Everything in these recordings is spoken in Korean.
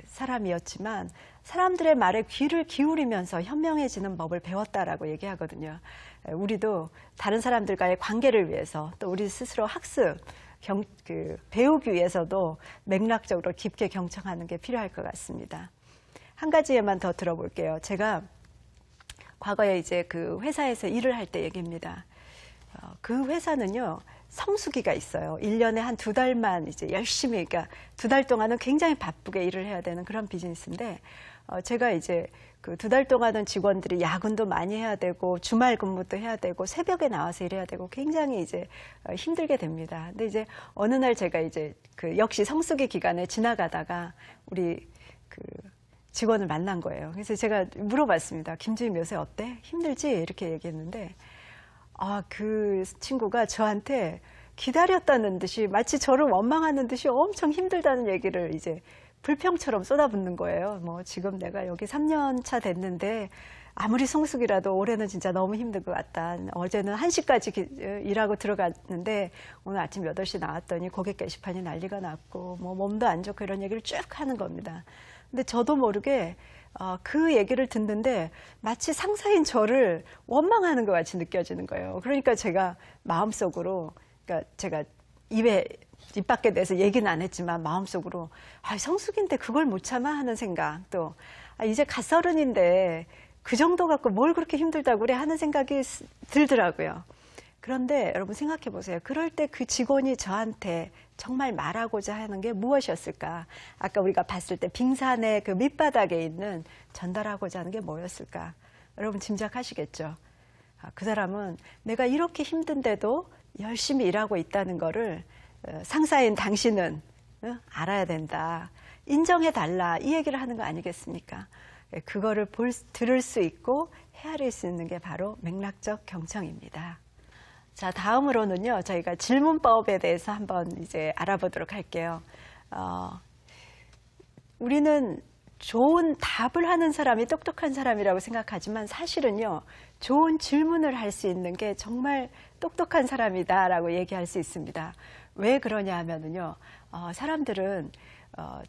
사람이었지만 사람들의 말에 귀를 기울이면서 현명해지는 법을 배웠다라고 얘기하거든요. 우리도 다른 사람들과의 관계를 위해서 또 우리 스스로 학습, 배우기 위해서도 맥락적으로 깊게 경청하는 게 필요할 것 같습니다. 한 가지 예만 더 들어볼게요. 제가 과거에 이제 그 회사에서 일을 할 때 얘기입니다. 그 회사는요, 성수기가 있어요. 1년에 한 2달만 이제 열심히, 그러니까 2달 동안은 굉장히 바쁘게 일을 해야 되는 그런 비즈니스인데, 제가 이제 그 2달 동안은 직원들이 야근도 많이 해야 되고, 주말 근무도 해야 되고, 새벽에 나와서 일해야 되고, 굉장히 이제 힘들게 됩니다. 근데 이제 어느 날 제가 이제 그 역시 성수기 기간에 지나가다가 우리 그 직원을 만난 거예요. 그래서 제가 물어봤습니다. 김주임 요새 어때? 힘들지? 이렇게 얘기했는데, 그 친구가 저한테 기다렸다는 듯이 마치 저를 원망하는 듯이 엄청 힘들다는 얘기를 이제 불평처럼 쏟아붓는 거예요. 뭐 지금 내가 여기 3년 차 됐는데 아무리 성수기라도 올해는 진짜 너무 힘든 것 같다. 어제는 1시까지 일하고 들어갔는데 오늘 아침 8시 나왔더니 고객 게시판이 난리가 났고 뭐 몸도 안 좋고 이런 얘기를 쭉 하는 겁니다. 근데 저도 모르게 그 얘기를 듣는데 마치 상사인 저를 원망하는 것 같이 느껴지는 거예요. 그러니까 제가 마음속으로, 그러니까 제가 입 밖에 내서 얘기는 안 했지만 마음속으로 성수기인데 그걸 못 참아 하는 생각, 또 이제 갓서른인데 그 정도 갖고 뭘 그렇게 힘들다고 그래 하는 생각이 들더라고요. 그런데 여러분 생각해 보세요. 그럴 때 그 직원이 저한테 정말 말하고자 하는 게 무엇이었을까? 아까 우리가 봤을 때 빙산의 그 밑바닥에 있는 전달하고자 하는 게 뭐였을까? 여러분 짐작하시겠죠? 그 사람은 내가 이렇게 힘든데도 열심히 일하고 있다는 거를 상사인 당신은 알아야 된다. 인정해달라. 이 얘기를 하는 거 아니겠습니까? 그거를 들을 수 있고 헤아릴 수 있는 게 바로 맥락적 경청입니다. 자, 다음으로는요, 저희가 질문법에 대해서 한번 이제 알아보도록 할게요. 우리는 좋은 답을 하는 사람이 똑똑한 사람이라고 생각하지만 사실은요, 좋은 질문을 할 수 있는 게 정말 똑똑한 사람이다라고 얘기할 수 있습니다. 왜 그러냐 하면은요, 사람들은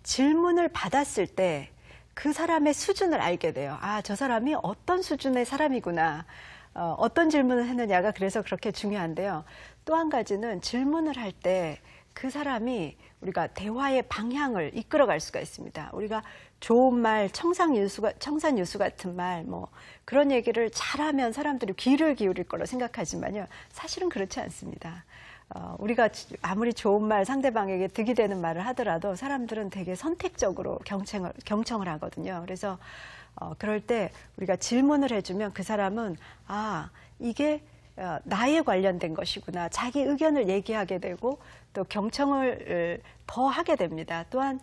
질문을 받았을 때 그 사람의 수준을 알게 돼요. 저 사람이 어떤 수준의 사람이구나. 어떤 질문을 했느냐가 그래서 그렇게 중요한데요. 또 한 가지는 질문을 할 때 그 사람이 우리가 대화의 방향을 이끌어갈 수가 있습니다. 우리가 좋은 말, 청산유수 같은 말, 뭐 그런 얘기를 잘하면 사람들이 귀를 기울일 거로 생각하지만요. 사실은 그렇지 않습니다. 우리가 아무리 좋은 말, 상대방에게 득이 되는 말을 하더라도 사람들은 되게 선택적으로 경청을 하거든요. 그래서 그럴 때 우리가 질문을 해주면 그 사람은 이게 나에 관련된 것이구나. 자기 의견을 얘기하게 되고 또 경청을 더 하게 됩니다. 또한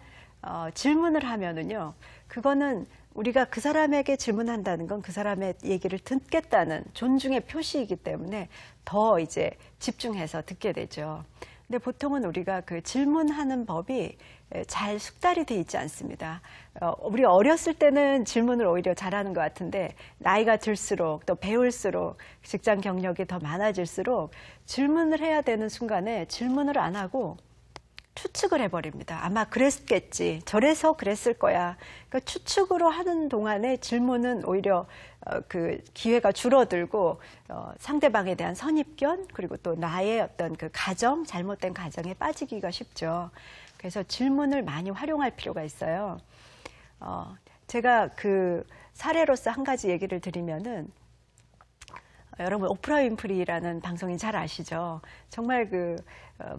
질문을 하면은요, 그거는 우리가 그 사람에게 질문한다는 건 그 사람의 얘기를 듣겠다는 존중의 표시이기 때문에 더 이제 집중해서 듣게 되죠. 근데 보통은 우리가 그 질문하는 법이 잘 숙달이 돼 있지 않습니다. 우리 어렸을 때는 질문을 오히려 잘하는 것 같은데 나이가 들수록 또 배울수록 직장 경력이 더 많아질수록 질문을 해야 되는 순간에 질문을 안 하고 추측을 해버립니다. 아마 그랬겠지. 저래서 그랬을 거야. 그러니까 추측으로 하는 동안에 질문은 오히려 그 기회가 줄어들고 상대방에 대한 선입견 그리고 또 나의 어떤 그 가정, 잘못된 가정에 빠지기가 쉽죠. 그래서 질문을 많이 활용할 필요가 있어요. 제가 그 사례로서 한 가지 얘기를 드리면은 여러분 오프라 윈프리라는 방송인 잘 아시죠? 정말 그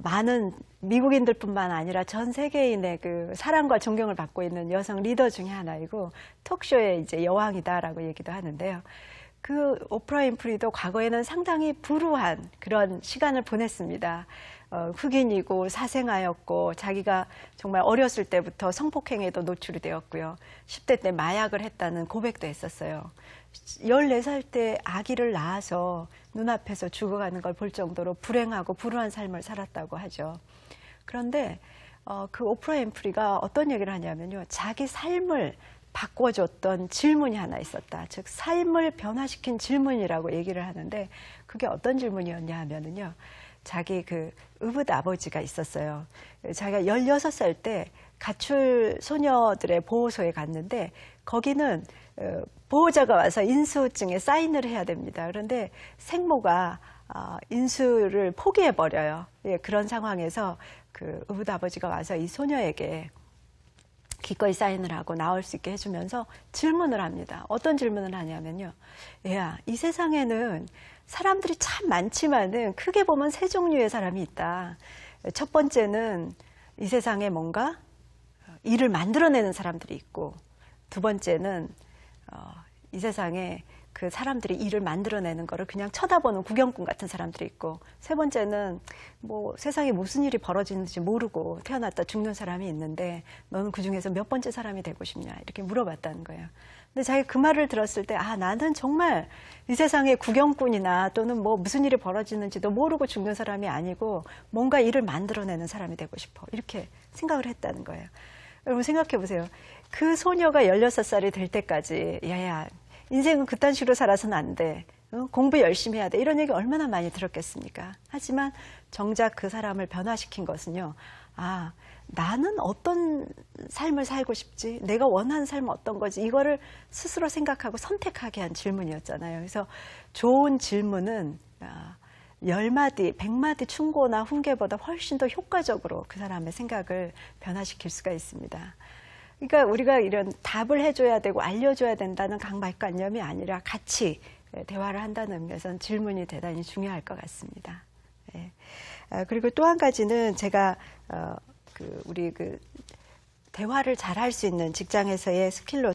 많은 미국인들뿐만 아니라 전 세계인의 그 사랑과 존경을 받고 있는 여성 리더 중에 하나이고 톡쇼의 이제 여왕이다라고 얘기도 하는데요. 그 오프라 윈프리도 과거에는 상당히 불우한 그런 시간을 보냈습니다. 흑인이고 사생아였고 자기가 정말 어렸을 때부터 성폭행에도 노출이 되었고요. 10대 때 마약을 했다는 고백도 했었어요. 14살 때 아기를 낳아서 눈앞에서 죽어가는 걸 볼 정도로 불행하고 불우한 삶을 살았다고 하죠. 그런데 그 오프라 윈프리가 어떤 얘기를 하냐면요. 자기 삶을 바꿔줬던 질문이 하나 있었다. 즉 삶을 변화시킨 질문이라고 얘기를 하는데 그게 어떤 질문이었냐 하면은요. 자기 그 의붓 아버지가 있었어요. 자기가 16살 때 가출 소녀들의 보호소에 갔는데 거기는 보호자가 와서 인수증에 사인을 해야 됩니다. 그런데 생모가 인수를 포기해버려요. 예, 그런 상황에서 그 의붓 아버지가 와서 이 소녀에게 기꺼이 사인을 하고 나올 수 있게 해주면서 질문을 합니다. 어떤 질문을 하냐면요. 얘야, 이 세상에는 사람들이 참 많지만은 크게 보면 세 종류의 사람이 있다. 첫 번째는 이 세상에 뭔가 일을 만들어내는 사람들이 있고, 두 번째는 이 세상에 그 사람들이 일을 만들어내는 거를 그냥 쳐다보는 구경꾼 같은 사람들이 있고, 세 번째는 뭐 세상에 무슨 일이 벌어지는지 모르고 태어났다 죽는 사람이 있는데 너는 그 중에서 몇 번째 사람이 되고 싶냐 이렇게 물어봤다는 거예요. 근데 자기가 그 말을 들었을 때 나는 정말 이 세상에 구경꾼이나 또는 뭐 무슨 일이 벌어지는지도 모르고 죽는 사람이 아니고 뭔가 일을 만들어내는 사람이 되고 싶어 이렇게 생각을 했다는 거예요. 여러분 생각해 보세요. 그 소녀가 16살이 될 때까지 야야 인생은 그딴 식으로 살아서는 안 돼. 공부 열심히 해야 돼. 이런 얘기 얼마나 많이 들었겠습니까? 하지만 정작 그 사람을 변화시킨 것은요. 나는 어떤 삶을 살고 싶지? 내가 원하는 삶은 어떤 거지? 이거를 스스로 생각하고 선택하게 한 질문이었잖아요. 그래서 좋은 질문은 10마디, 100마디 충고나 훈계보다 훨씬 더 효과적으로 그 사람의 생각을 변화시킬 수가 있습니다. 그러니까 우리가 이런 답을 해줘야 되고 알려줘야 된다는 강박관념이 아니라 같이 대화를 한다는 의미에서는 질문이 대단히 중요할 것 같습니다. 네. 그리고 또 한 가지는 제가 우리 대화를 잘 할 수 있는 직장에서의 스킬로